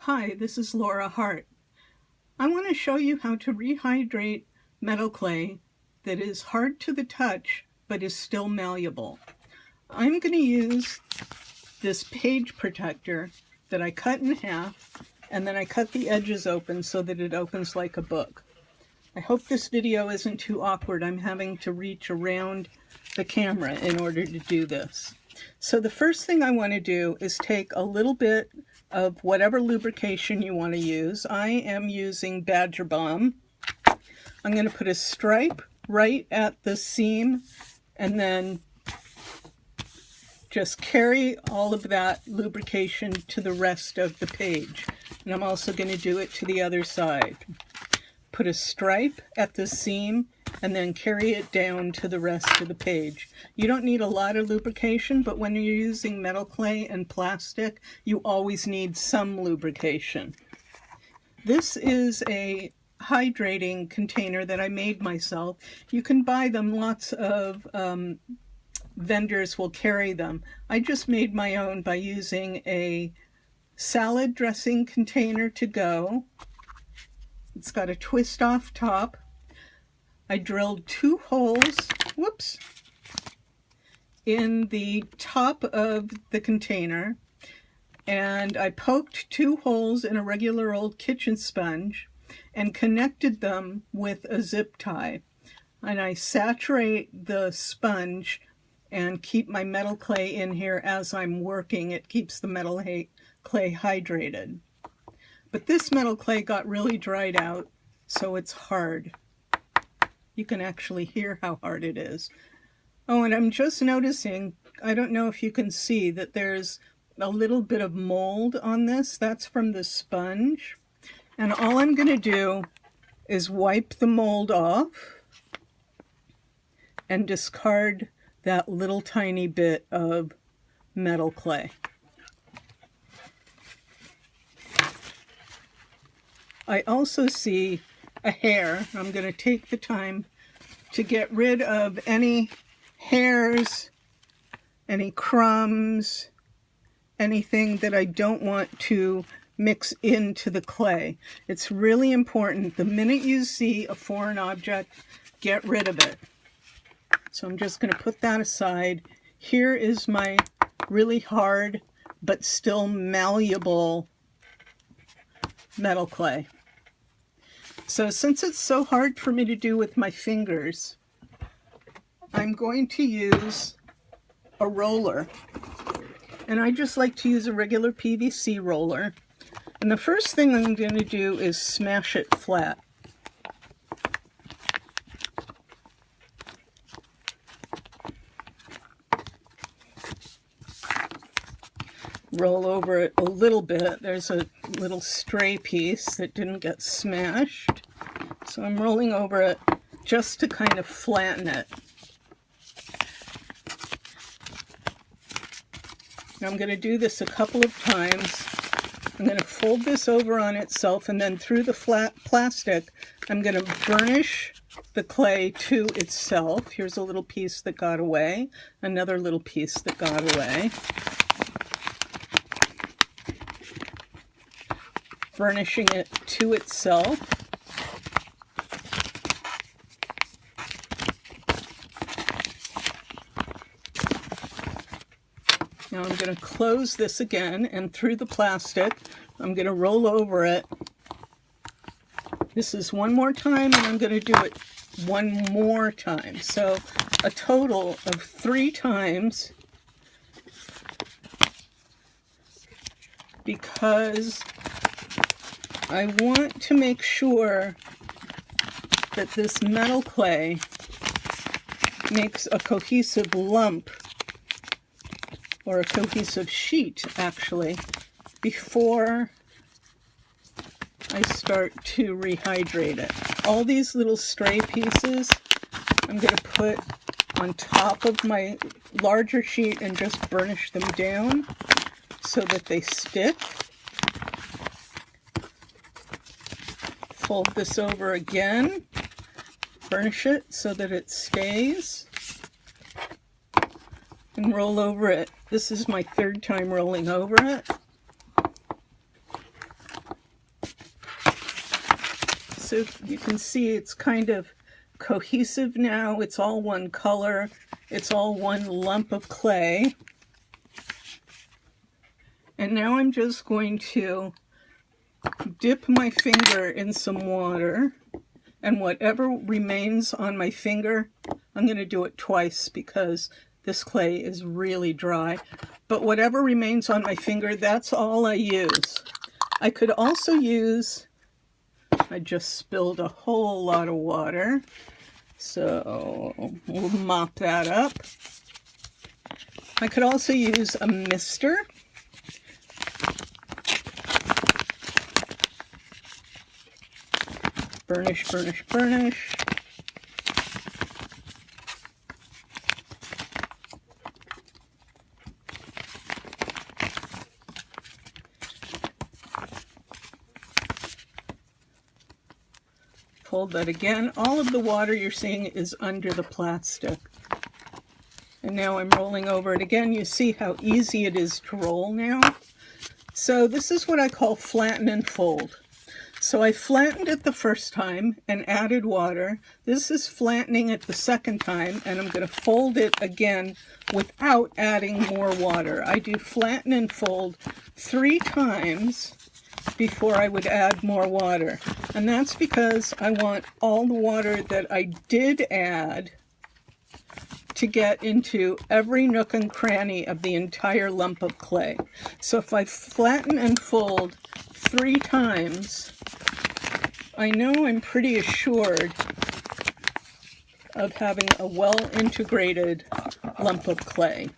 Hi, this is Lora Hart. I want to show you how to rehydrate metal clay that is hard to the touch but is still malleable. I'm going to use this page protector that I cut in half, and then I cut the edges open so that it opens like a book. I hope this video isn't too awkward. I'm having to reach around the camera in order to do this. So the first thing I want to do is take a little bit of whatever lubrication you want to use. I am using Badger Balm. I'm going to put a stripe right at the seam and then just carry all of that lubrication to the rest of the page. And I'm also going to do it to the other side. Put a stripe at the seam and then carry it down to the rest of the page. You don't need a lot of lubrication, but when you're using metal clay and plastic, you always need some lubrication. This is a hydrating container that I made myself. You can buy them. Lots of vendors will carry them. I just made my own by using a salad dressing container to go. It's got a twist off top. I drilled 2 holes, in the top of the container, and I poked 2 holes in a regular old kitchen sponge and connected them with a zip tie. And I saturate the sponge and keep my metal clay in here as I'm working. It keeps the metal clay hydrated. But this metal clay got really dried out, so it's hard. You can actually hear how hard it is. Oh, and I'm just noticing, I don't know if you can see, that there's a little bit of mold on this. That's from the sponge. And all I'm going to do is wipe the mold off and discard that little tiny bit of metal clay. I also see a hair. I'm going to take the time to get rid of any hairs, any crumbs, anything that I don't want to mix into the clay. It's really important. The minute you see a foreign object, get rid of it. So I'm just going to put that aside. Here is my really hard but still malleable metal clay. So since it's so hard for me to do with my fingers, I'm going to use a roller. And I just like to use a regular PVC roller. And the first thing I'm going to do is smash it flat. Roll over it a little bit. There's a little stray piece that didn't get smashed. So I'm rolling over it just to kind of flatten it. Now I'm going to do this a couple of times. I'm going to fold this over on itself, and then through the flat plastic, I'm going to burnish the clay to itself. Here's a little piece that got away, another little piece that got away. Burnishing it to itself. Now I'm going to close this again, and through the plastic, I'm going to roll over it. This is one more time, and I'm going to do it one more time. So a total of 3 times, because I want to make sure that this metal clay makes a cohesive lump, or a cohesive sheet actually, before I start to rehydrate it. All these little stray pieces I'm going to put on top of my larger sheet and just burnish them down so that they stick. Fold this over again, burnish it so that it stays, and roll over it. This is my 3rd time rolling over it. cohesive. You can see it's kind of cohesive now. It's all one color. It's all one lump of clay. And now I'm just going to dip my finger in some water, and whatever remains on my finger, I'm going to do it twice because this clay is really dry, but whatever remains on my finger, that's all I use. I could also use, I just spilled a whole lot of water, so we'll mop that up. I could also use a mister. Burnish, burnish, burnish. Fold that again. All of the water you're seeing is under the plastic. And now I'm rolling over it again. You see how easy it is to roll now? So this is what I call flatten and fold. So I flattened it the first time and added water. This is flattening it the second time, and I'm going to fold it again without adding more water. I do flatten and fold 3 times before I would add more water. And that's because I want all the water that I did add to get into every nook and cranny of the entire lump of clay. So if I flatten and fold 3 times, I know I'm pretty assured of having a well-integrated lump of clay.